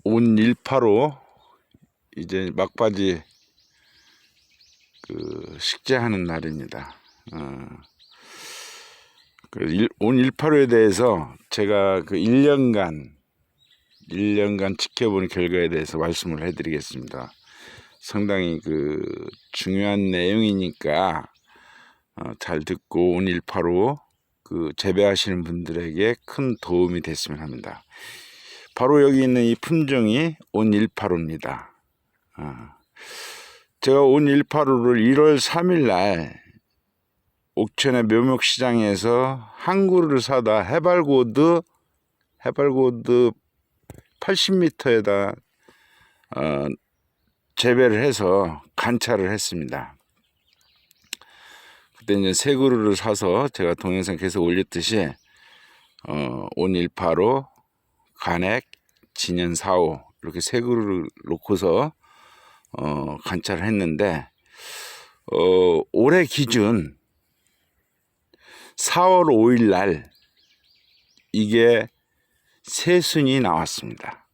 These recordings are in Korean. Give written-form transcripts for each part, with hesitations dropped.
온 185 이제 막바지 식재하는 날입니다. 온 185에 대해서 제가 1년간 지켜본 결과에 대해서 말씀을 해드리겠습니다. 상당히 중요한 내용이니까 잘 듣고 온 185 재배하시는 분들에게 큰 도움이 됐으면 합니다. 바로 여기 있는 이 품종이 온 185입니다. 제가 온 185를 1월 3일 날 옥천의 묘목시장에서 한 그루를 사다 해발고드 80m에다 재배를 해서 관찰을 했습니다. 그때 이제 세 그루를 사서 제가 동영상 계속 올렸듯이 온 185, 간액, 진연 45 이렇게 세 그루를 놓고서 관찰을 했는데 올해 기준 4월 5일 날 이게 새순이 나왔습니다.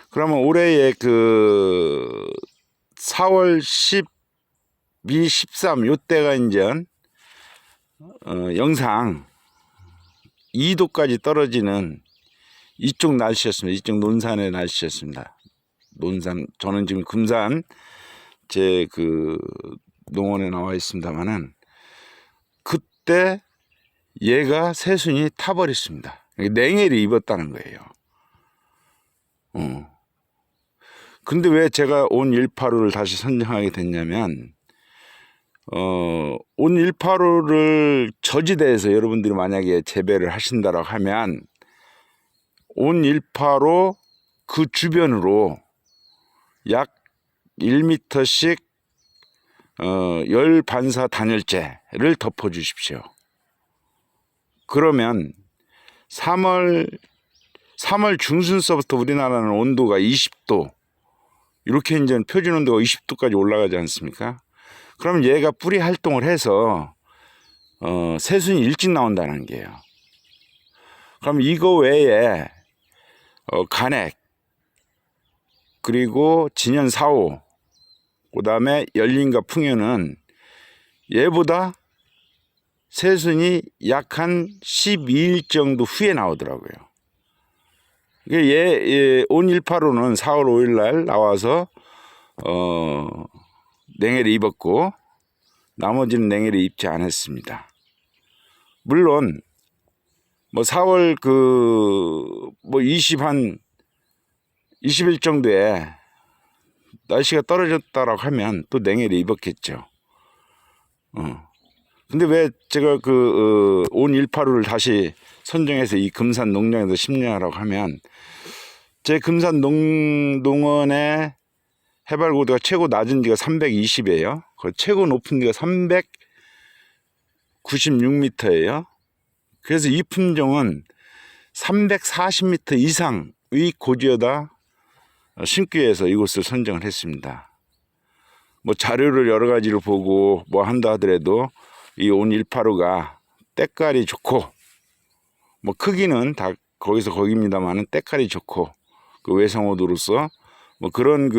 그러면 올해의 4월 12, 13 요때가 이제 영상 2도까지 떨어지는 이쪽 날씨였습니다. 이쪽 논산의 날씨였습니다. 논산, 저는 지금 금산 제 농원에 나와 있습니다만은 그때 얘가 새순이 타버렸습니다. 냉해를 입었다는 거예요. 근데 왜 제가 온 185를 다시 선정하게 됐냐면 온 185를 저지대에서 여러분들이 만약에 재배를 하신다라고 하면 온 185 그 주변으로 약 1m씩 열 반사 단열재를 덮어 주십시오. 그러면 3월 중순서부터 우리나라는 온도가 20도 이렇게 이제 표준 온도가 20도까지 올라가지 않습니까? 그럼 얘가 뿌리 활동을 해서 새순이 일찍 나온다는 게요. 그럼 이거 외에 간액 그리고 진연 45 그 다음에 열린과 풍요는 얘보다 새순이 약 한 12일 정도 후에 나오더라고요. 온 185는 4월 5일 날 나와서 냉해를 입었고 나머지는 냉해를 입지 않았습니다. 물론 4월 20일 정도에 날씨가 떨어졌다라고 하면 또 냉해를 입었겠죠. 근데 왜 제가 온 185를 다시 선정해서 이 금산 농장에서 심냐라고 하면 제 금산 농원의 해발고도가 최고 낮은 데가 320이에요. 최고 높은 데가 396m예요. 그래서 이 품종은 340m 이상의 고지에다 심기 위해서 이곳을 선정을 했습니다. 자료를 여러 가지를 보고 한다 하더라도 이 온 185가 때깔이 좋고 크기는 다 거기서 거기입니다만은 때깔이 좋고 외성호도로서 그런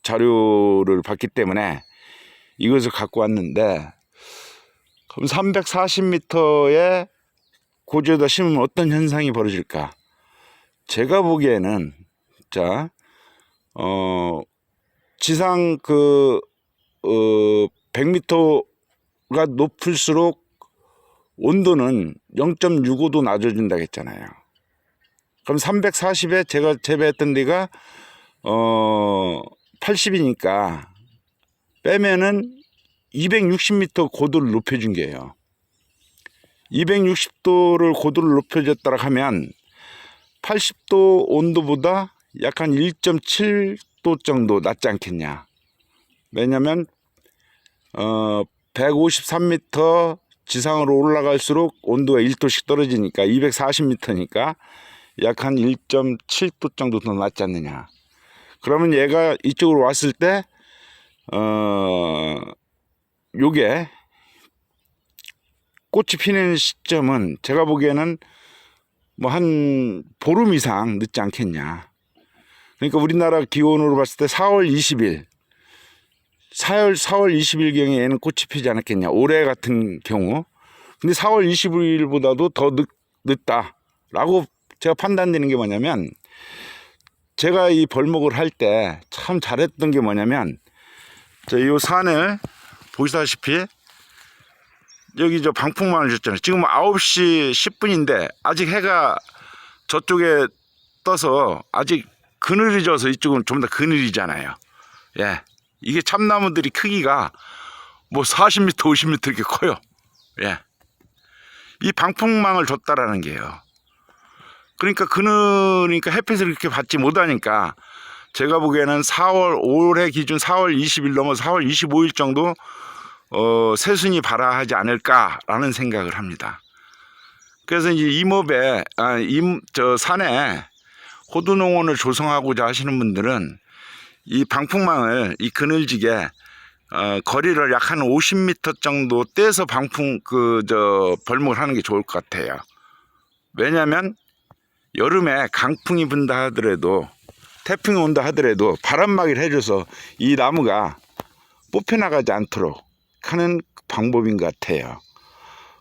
자료를 봤기 때문에 이것을 갖고 왔는데 그럼 340m의 고지에다 심으면 어떤 현상이 벌어질까? 제가 보기에는 지상 100m가 높을수록 온도는 0.65도 낮아진다고 했잖아요. 그럼 340에 제가 재배했던 데가 80이니까 빼면은 260m 고도를 높여준 게예요. 260도를 고도를 높여줬다고 하면 80도 온도보다 약 한 1.7도 정도 낮지 않겠냐. 왜냐면 153m 지상으로 올라갈수록 온도가 1도씩 떨어지니까 240m니까 약 한 1.7도 정도 더 낮지 않느냐. 그러면 얘가 이쪽으로 왔을 때 요게 꽃이 피는 시점은 제가 보기에는 뭐 한 보름 이상 늦지 않겠냐. 그러니까 우리나라 기온으로 봤을 때 4월 20일 20일경에 얘는 꽃이 피지 않았겠냐. 올해 같은 경우. 근데 4월 25일보다도 더 늦다라고 제가 판단되는 게 뭐냐면, 제가 이 벌목을 할 때 참 잘했던 게 뭐냐면, 이 산을 보시다시피 여기 저 방풍망을 줬잖아요. 지금 9시 10분인데 아직 해가 저쪽에 떠서 아직 그늘이 져서 이쪽은 좀 더 그늘이잖아요. 예. 이게 참나무들이 크기가 뭐 40m, 50m 이렇게 커요. 예. 이 방풍망을 줬다라는 게요. 그러니까 햇빛을 이렇게 받지 못하니까 제가 보기에는 올해 기준 4월 20일 넘어 4월 25일 정도 새순이 발화하지 않을까라는 생각을 합니다. 그래서 이제 산에 호두농원을 조성하고자 하시는 분들은 이 방풍망을 이 그늘지게 거리를 약 한 50m 정도 떼서 벌목을 하는 게 좋을 것 같아요. 왜냐하면 여름에 강풍이 분다 하더라도, 태풍이 온다 하더라도 바람막이를 해줘서 이 나무가 뽑혀나가지 않도록 하는 방법인 것 같아요.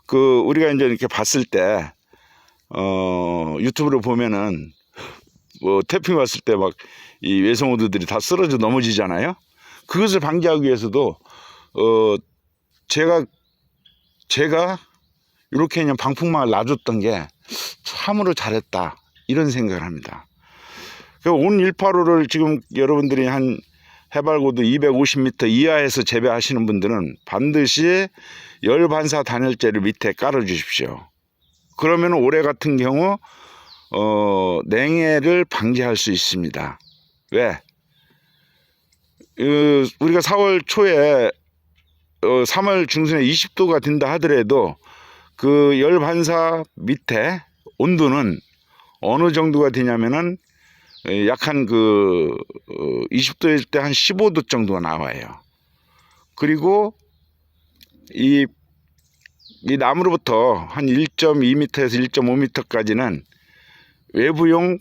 우리가 이제 이렇게 봤을 때 유튜브로 보면은 뭐 태풍이 왔을 때 막 이 외성우드들이 다 쓰러져 넘어지잖아요. 그것을 방지하기 위해서도 제가 이렇게 그냥 방풍망을 놔줬던 게 참으로 잘했다, 이런 생각을 합니다. 온 185를 지금 여러분들이 한 해발고도 250m 이하에서 재배하시는 분들은 반드시 열반사 단열재를 밑에 깔아 주십시오. 그러면 올해 같은 경우 냉해를 방지할 수 있습니다. 왜? 우리가 4월 초에 3월 중순에 20도가 된다 하더라도 그 열반사 밑에 온도는 어느 정도가 되냐면은 약한 20도일 때 한 15도 정도가 나와요. 그리고 이 나무로부터 한 1.2m에서 1.5m까지는 외부용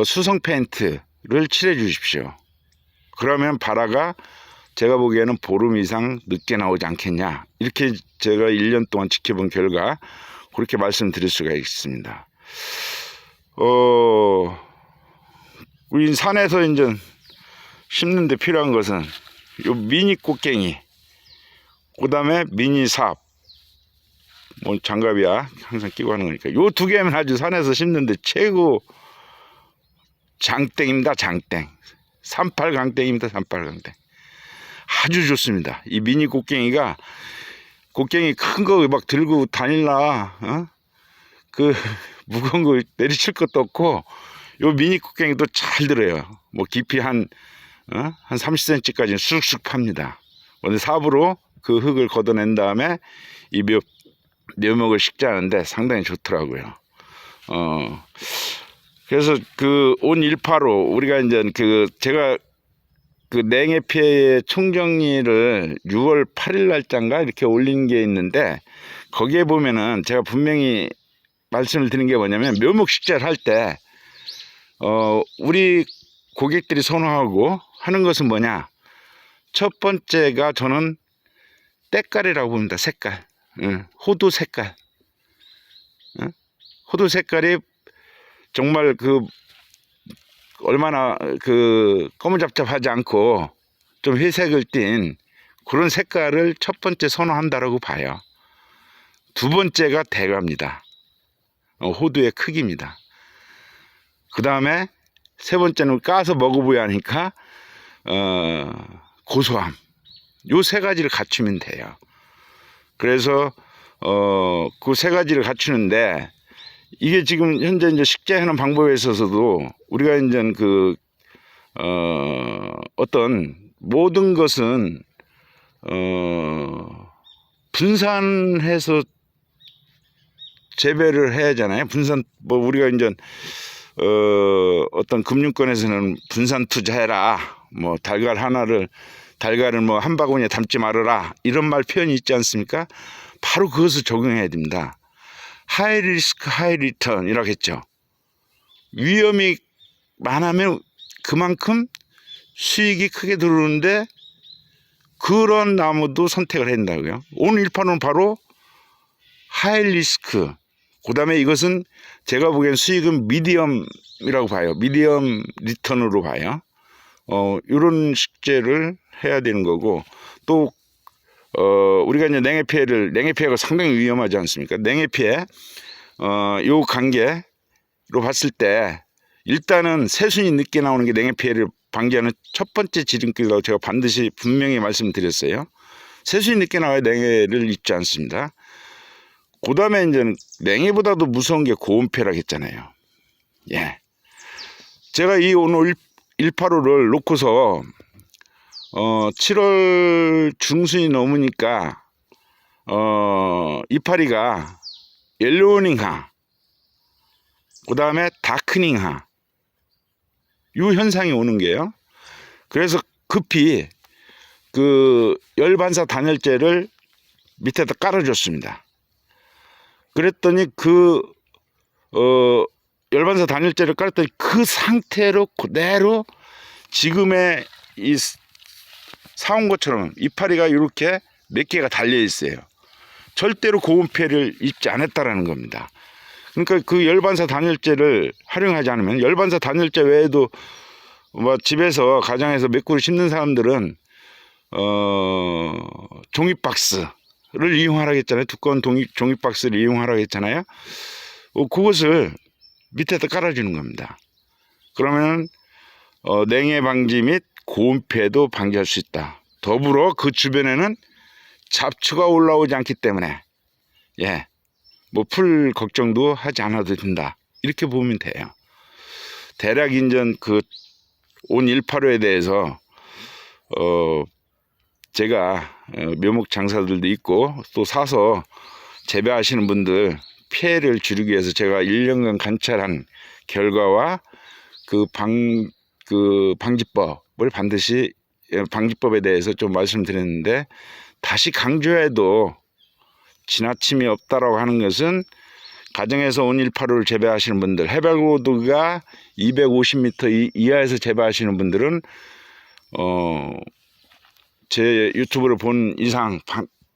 수성 페인트를 칠해 주십시오. 그러면 발화가 제가 보기에는 보름 이상 늦게 나오지 않겠냐, 이렇게 제가 1년 동안 지켜본 결과 그렇게 말씀드릴 수가 있습니다. 우리 산에서 이제 심는 데 필요한 것은 요 미니 꽃갱이, 그 다음에 미니 삽, 뭐 장갑이야 항상 끼고 하는 거니까 요 두 개면 아주 산에서 심는데 최고 장땡입니다. 장땡. 산팔강땡입니다. 산팔강땡. 아주 좋습니다. 이 미니 꽃갱이가, 꽃갱이 큰 거 막 들고 다닐라 무거운 거 내리칠 것도 없고, 요 미니 꽃갱이도 잘 들어요. 뭐 깊이 한 30cm까지는 쑥쑥 팝니다. 근데 삽으로 그 흙을 걷어낸 다음에 이 묘목을 식재하는데 상당히 좋더라고요. 그래서 온 185 우리가 이제 제가 냉해 피해 총정리를 6월 8일 날짜인가 이렇게 올린 게 있는데, 거기에 보면은 제가 분명히 말씀을 드린 게 뭐냐면, 묘목 식재를 할 때 우리 고객들이 선호하고 하는 것은 뭐냐, 첫 번째가 저는 때깔이라고 봅니다. 색깔. 호두 색깔. 호두 색깔이 정말 얼마나 거무잡잡하지 않고 좀 회색을 띤 그런 색깔을 첫 번째 선호한다라고 봐요. 두 번째가 대가입니다. 호두의 크기입니다. 그 다음에 세 번째는 까서 먹어봐야 하니까 고소함. 요 세 가지를 갖추면 돼요. 그래서 그 세 가지를 갖추는데, 이게 지금 현재 이제 식재하는 방법에 있어서도 우리가 이제 어떤 모든 것은 분산해서 재배를 해야 하잖아요. 분산, 뭐 우리가 이제 어떤 금융권에서는 분산 투자해라, 뭐 달걀을 뭐 한 바구니에 담지 말아라, 이런 말 표현이 있지 않습니까? 바로 그것을 적용해야 됩니다. 하이 리스크 하이 리턴이라고 했죠. 위험이 많으면 그만큼 수익이 크게 들어오는데 그런 나무도 선택을 한다고요. 오늘 1파는 바로 하이 리스크, 그 다음에 이것은 제가 보기엔 수익은 미디엄이라고 봐요. 미디엄 리턴으로 봐요. 이런 식재를 해야 되는 거고, 또 우리가 이제 냉해피해가 상당히 위험하지 않습니까? 냉해피해 요 관계로 봤을 때 일단은 새순이 늦게 나오는 게 냉해피해를 방지하는 첫 번째 지름길이라고 제가 반드시 분명히 말씀드렸어요. 새순이 늦게 나와야 냉해를 입지 않습니다. 그 다음에 이제 냉해보다도 무서운 게 고온폐라고 했잖아요. 예. 제가 이 오늘 185를 놓고서 7월 중순이 넘으니까 이파리가 옐로우닝하, 그 다음에 다크닝하 이 현상이 오는 게요. 그래서 급히 그 열반사 단열재를 밑에다 깔아줬습니다. 그랬더니 그 열반사 단열재를 깔았더니 그 상태로 그대로 지금의 이 사온 것처럼 이파리가 이렇게 몇 개가 달려 있어요. 절대로 고온폐를 입지 않았다라는 겁니다. 그러니까 그 열반사 단열재를 활용하지 않으면, 열반사 단열재 외에도 뭐 집에서 가정에서 몇 그루 심는 사람들은 종이박스를 이용하라고 했잖아요. 두꺼운 종이박스를 이용하라고 했잖아요. 그것을 밑에다 깔아주는 겁니다. 그러면 냉해 방지 및 고온폐도 방지할 수 있다. 더불어 그 주변에는 잡초가 올라오지 않기 때문에 뭐 풀 걱정도 하지 않아도 된다. 이렇게 보면 돼요. 대략 인전 그 온 185에 대해서 제가 묘목 장사들도 있고 또 사서 재배하시는 분들 피해를 줄이기 위해서 제가 1년간 관찰한 결과와 그 방지법을 반드시, 방지법에 대해서 좀 말씀드렸는데, 다시 강조해도 지나침이 없다라고 하는 것은, 가정에서 온 185를 재배하시는 분들, 해발고도가 250m 이하에서 재배하시는 분들은 제 유튜브를 본 이상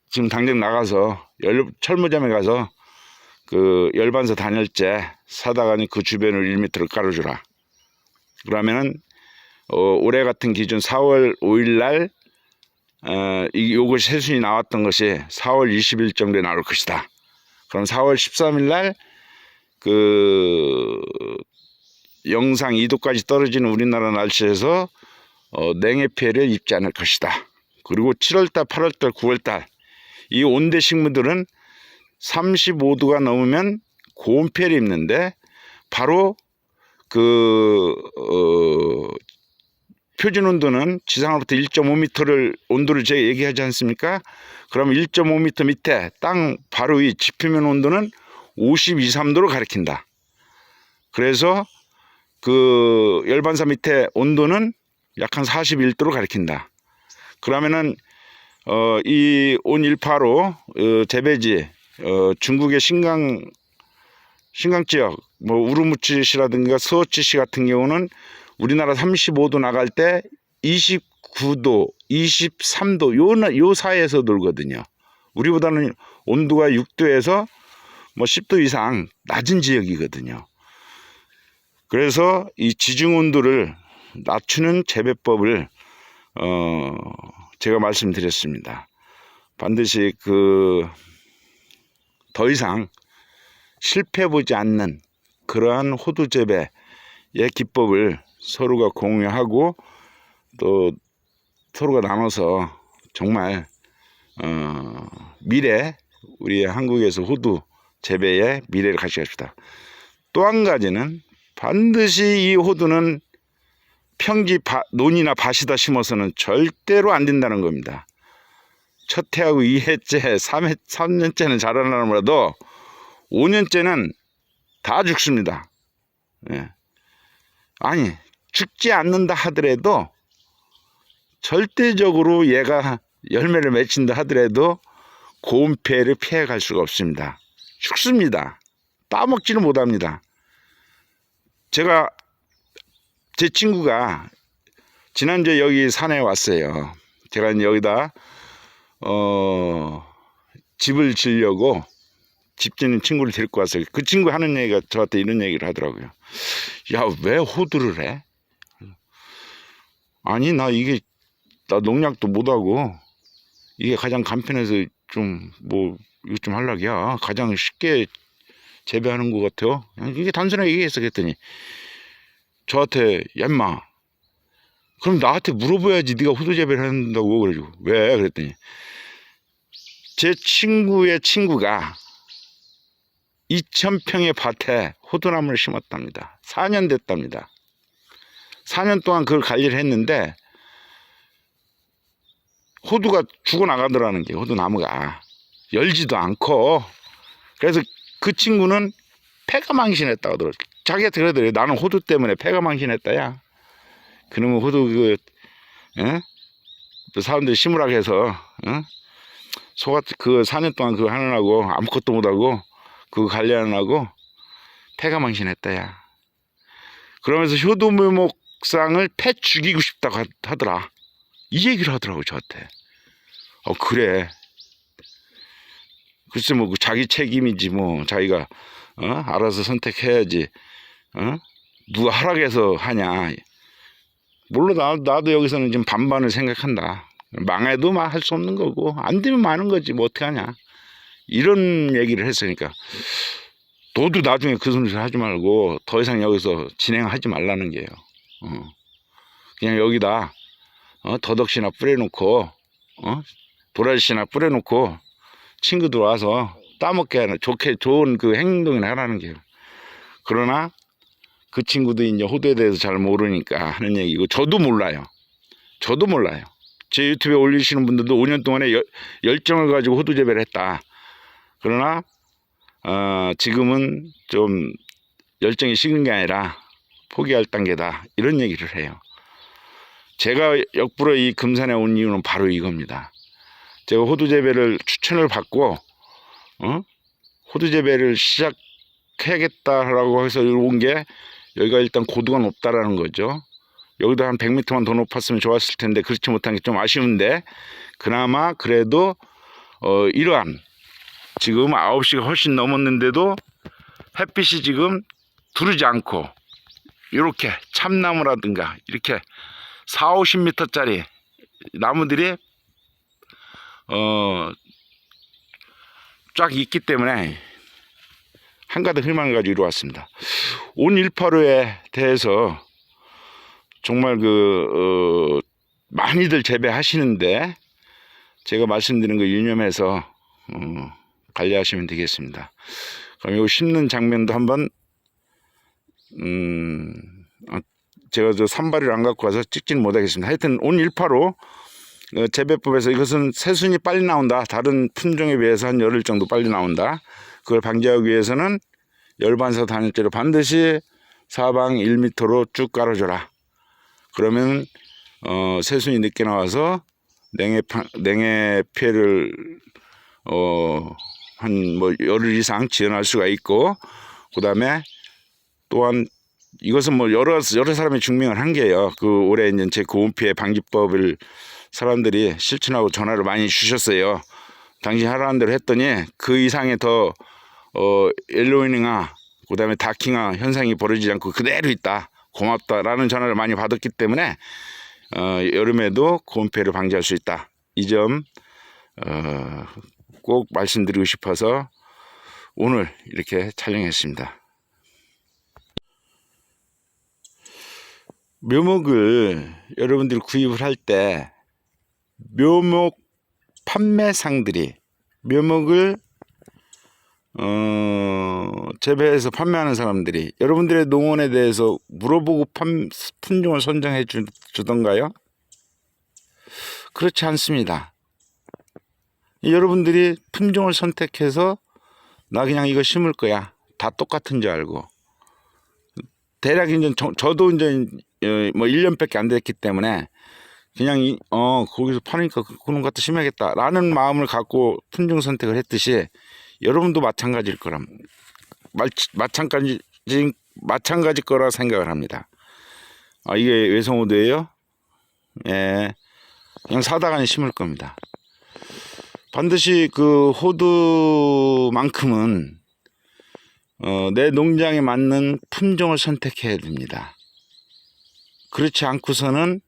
지금 당장 나가서 철무점에 가서 그 열반사 단열재 사다가 그 주변을 1m를 깔아주라. 그러면은 올해 같은 기준 4월 5일 날 요것이 새순이 나왔던 것이 4월 20일 정도에 나올 것이다. 그럼 4월 13일 날 그 영상 2도까지 떨어지는 우리나라 날씨에서 냉해 피해를 입지 않을 것이다. 그리고 7월달, 8월달, 9월달 이 온대 식물들은 35도가 넘으면 고온 피해를 입는데, 바로 그 표준 온도는 지상으로부터 1.5m를 온도를 제가 얘기하지 않습니까? 그럼 1.5m 밑에 땅 바로 위 지표면 온도는 52, 3도로 가리킨다. 그래서 그 열반사 밑에 온도는 약 한 41도로 가리킨다. 그러면은 이 온 185 재배지 중국의 신강 지역 뭐 우르무치시라든가 스워치시 같은 경우는 우리나라 35도 나갈 때 29도, 23도 요 사이에서 돌거든요. 우리보다는 온도가 6도에서 뭐 10도 이상 낮은 지역이거든요. 그래서 이 지중 온도를 낮추는 재배법을 제가 말씀드렸습니다. 반드시 더 이상 실패 보지 않는 그러한 호두 재배의 기법을 서로가 공유하고 또 서로가 나눠서 정말 미래, 우리 한국에서 호두 재배의 미래를 가져갑시다. 또 한 가지는 반드시 이 호두는 평지 논이나 밭에다 심어서는 절대로 안 된다는 겁니다. 첫 해하고 2해째, 3년째는 자라나는 거라도 5년째는 다 죽습니다. 아니, 죽지 않는다 하더라도 절대적으로 얘가 열매를 맺힌다 하더라도 고온폐를 피해갈 수가 없습니다. 죽습니다. 따먹지를 못합니다. 제 친구가 지난주에 여기 산에 왔어요. 제가 이제 여기다 집을 지으려고 집 짓는 친구를 데리고 왔어요. 그 친구 하는 얘기가 저한테 이런 얘기를 하더라고요. 야, 왜 호두를 해? 아니, 나 농약도 못하고 이게 가장 간편해서 좀 이거 좀 하려고야. 가장 쉽게 재배하는 것 같아요. 이게 단순하게 얘기했어. 그랬더니 저한테, 야 인마, 그럼 나한테 물어봐야지 네가 호두 재배를 한다고. 그래가지고 왜? 그랬더니 제 친구의 친구가 2,000평의 밭에 호두나무를 심었답니다. 4년 됐답니다. 4년 동안 그걸 관리를 했는데 호두가 죽어나가더라는 게, 호두나무가 열지도 않고. 그래서 그 친구는 폐가 망신했다고 하더라고요. 자기한테 그러더래요. 나는 호두 때문에 폐가 망신했다야. 그러면 호두 사람들이 심으라고 해서 그 4년 동안 그거 하느라고 아무것도 못하고 그거 관리하느라고 폐가 망신했다야. 그러면서 효도 묘목상을 패 죽이고 싶다고 하더라. 이 얘기를 하더라고 저한테. 그래. 글쎄 뭐 자기 책임이지 뭐. 자기가 알아서 선택해야지. 누가 하락해서 하냐. 물론 나도 여기서는 지금 반반을 생각한다. 망해도 할 수 없는 거고 안 되면 마는 거지 뭐 어떻게 하냐. 이런 얘기를 했으니까 너도 나중에 그 소리 하지 말고 더 이상 여기서 진행하지 말라는 게요. 그냥 여기다 더덕씨나 뿌려놓고 도라지씨나 뿌려놓고 친구들 와서 따먹게 하는 좋은 그 행동이나 하라는 게요. 그러나 그 친구도 이제 호두에 대해서 잘 모르니까 하는 얘기고, 저도 몰라요. 제 유튜브에 올리시는 분들도 5년 동안에 열정을 가지고 호두 재배를 했다. 그러나 지금은 좀 열정이 식은 게 아니라 포기할 단계다. 이런 얘기를 해요. 제가 역부로 이 금산에 온 이유는 바로 이겁니다. 제가 호두 재배를 추천을 받고 호두 재배를 시작해야겠다라고 해서 온 게, 여기가 일단 고도가 높다라는 거죠. 여기도 한 100m만 더 높았으면 좋았을 텐데 그렇지 못한 게 좀 아쉬운데, 그나마 그래도 이러한 지금 9시가 훨씬 넘었는데도 햇빛이 지금 두르지 않고 이렇게 참나무라든가 이렇게 40-50m짜리 나무들이 쫙 있기 때문에 한가득 희망을 가지고 이리 왔습니다. 온 185에 대해서 정말 많이들 재배하시는데 제가 말씀드린 거 유념해서 관리하시면 되겠습니다. 그럼 이 심는 장면도 한번 제가 산발이를 안 갖고 와서 찍지는 못하겠습니다. 하여튼 온 185 재배법에서 이것은 새순이 빨리 나온다. 다른 품종에 비해서 한 열흘 정도 빨리 나온다. 그걸 방지하기 위해서는 열반사 단열재로 반드시 사방 1m로 쭉 깔아줘라. 그러면 새순이 늦게 나와서 냉해 피해를 한 열흘 이상 지연할 수가 있고, 그 다음에 또한 이것은 여러 사람이 증명을 한 게요. 올해 이제 제 고온 피해 방지법을 사람들이 실천하고 전화를 많이 주셨어요. 당신 하라는 대로 했더니 그 이상의 더 옐로우잉아, 그 다음에 다킹아 현상이 벌어지지 않고 그대로 있다. 고맙다라는 전화를 많이 받았기 때문에 여름에도 고온 피해를 방지할 수 있다. 이 점 꼭 말씀드리고 싶어서 오늘 이렇게 촬영했습니다. 묘목을 여러분들이 구입을 할 때 묘목 판매상들이 묘목을 재배해서 판매하는 사람들이 여러분들의 농원에 대해서 물어보고 품종을 선정해 주던가요? 그렇지 않습니다. 여러분들이 품종을 선택해서 나 그냥 이거 심을 거야, 다 똑같은 줄 알고, 대략 이제 저도 이제 1년밖에 안 됐기 때문에 그냥 거기서 파니까 그런 것도 심어야겠다 라는 마음을 갖고 품종 선택을 했듯이 여러분도 마찬가지일 거랍니다. 마찬가지 거라 생각을 합니다. 이게 외성호두예요? 예, 그냥 사다가 심을 겁니다. 반드시 그 호두만큼은 내 농장에 맞는 품종을 선택해야 됩니다. 그렇지 않고서는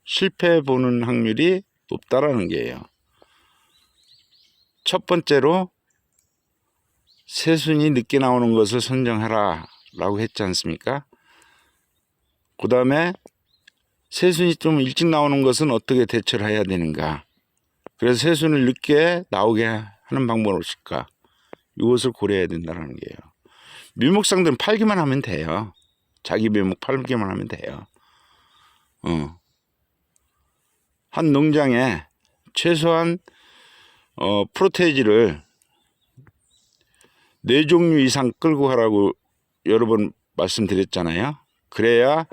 실패해 보는 확률이 높다라는 게예요. 첫 번째로 새순이 늦게 나오는 것을 선정하라 라고 했지 않습니까? 그 다음에 새순이 좀 일찍 나오는 것은 어떻게 대처를 해야 되는가? 그래서 새순을 늦게 나오게 하는 방법은 무엇일까? 이것을 고려해야 된다는 게예요. 묘목상들은 팔기만 하면 돼요. 자기 묘목 팔기만 하면 돼요. 한 농장에 최소한 프로테이지를 4종류 이상 끌고 가라고 여러 번 말씀드렸잖아요. 그래야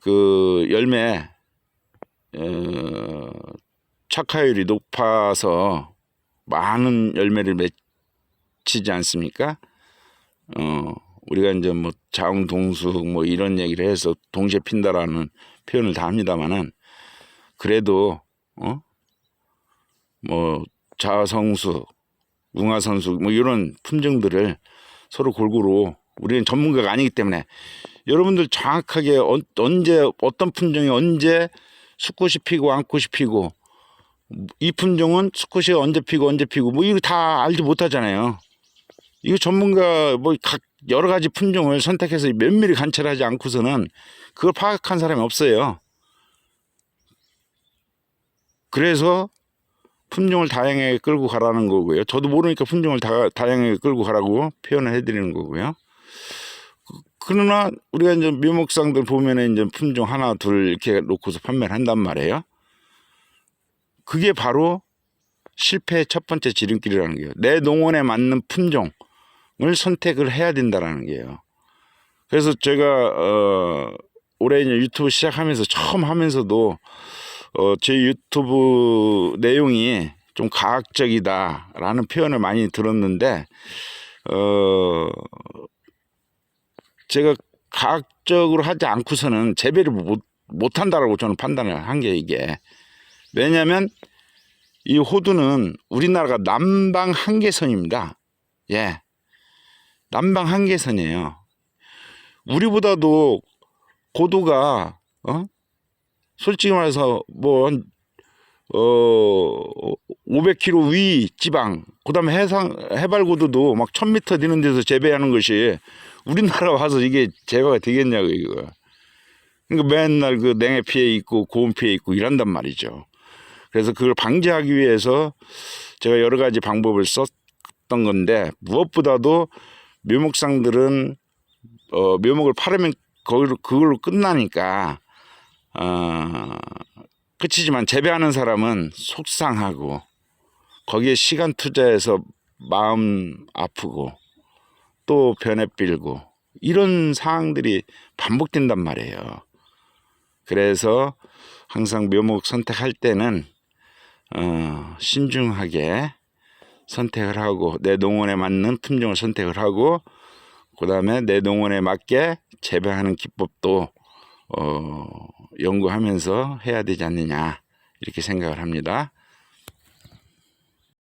그 열매 착화율이 높아서 많은 열매를 맺히지 않습니까? 우리가 이제 뭐 자웅동숙 뭐 이런 얘기를 해서 동시에 핀다라는 표현을 다 합니다만은 그래도 뭐 자성수, 웅화선수 뭐 이런 품종들을 서로 골고루, 우리는 전문가가 아니기 때문에 여러분들 정확하게 언제 어떤 품종이 언제 수컷이 피고 암컷이 피고 이 품종은 수컷이 언제 피고 뭐 이거 다 알지 못하잖아요. 이거 전문가 뭐 각 여러 가지 품종을 선택해서 면밀히 관찰하지 않고서는 그걸 파악한 사람이 없어요. 그래서 품종을 다양하게 끌고 가라는 거고요. 저도 모르니까 품종을 다양하게 끌고 가라고 표현을 해드리는 거고요. 그러나 우리가 이제 묘목상들 보면은 이제 품종 하나, 둘 이렇게 놓고서 판매를 한단 말이에요. 그게 바로 실패의 첫 번째 지름길이라는 거예요. 내 농원에 맞는 품종을 선택을 해야 된다라는 거예요. 그래서 제가 올해 이제 유튜브 시작하면서 처음 하면서도 제 유튜브 내용이 좀 과학적이다라는 표현을 많이 들었는데 제가 과학적으로 하지 않고서는 재배를 못한다라고 저는 판단을 한 게 이게. 왜냐하면 이 호두는 우리나라가 남방 한계선입니다. 예, 남방 한계선이에요. 우리보다도 고도가 솔직히 말해서 뭐 500km 위 지방, 그다음에 해발 고도도 막 1000m 되는 데서 재배하는 것이 우리나라 와서 이게 재배가 되겠냐고 이거. 그러니까 맨날 그 냉해 피해 있고 고온 피해 있고 이란단 말이죠. 그래서 그걸 방지하기 위해서 제가 여러 가지 방법을 썼던 건데, 무엇보다도 묘목상들은 묘목을 팔으면 그걸로 끝나니까 끝이지만 재배하는 사람은 속상하고 거기에 시간 투자해서 마음 아프고 또 변해 빌고 이런 상황들이 반복된단 말이에요. 그래서 항상 묘목 선택할 때는 신중하게 선택을 하고 내 농원에 맞는 품종을 선택을 하고 그 다음에 내 농원에 맞게 재배하는 기법도 연구하면서 해야 되지 않느냐 이렇게 생각을 합니다.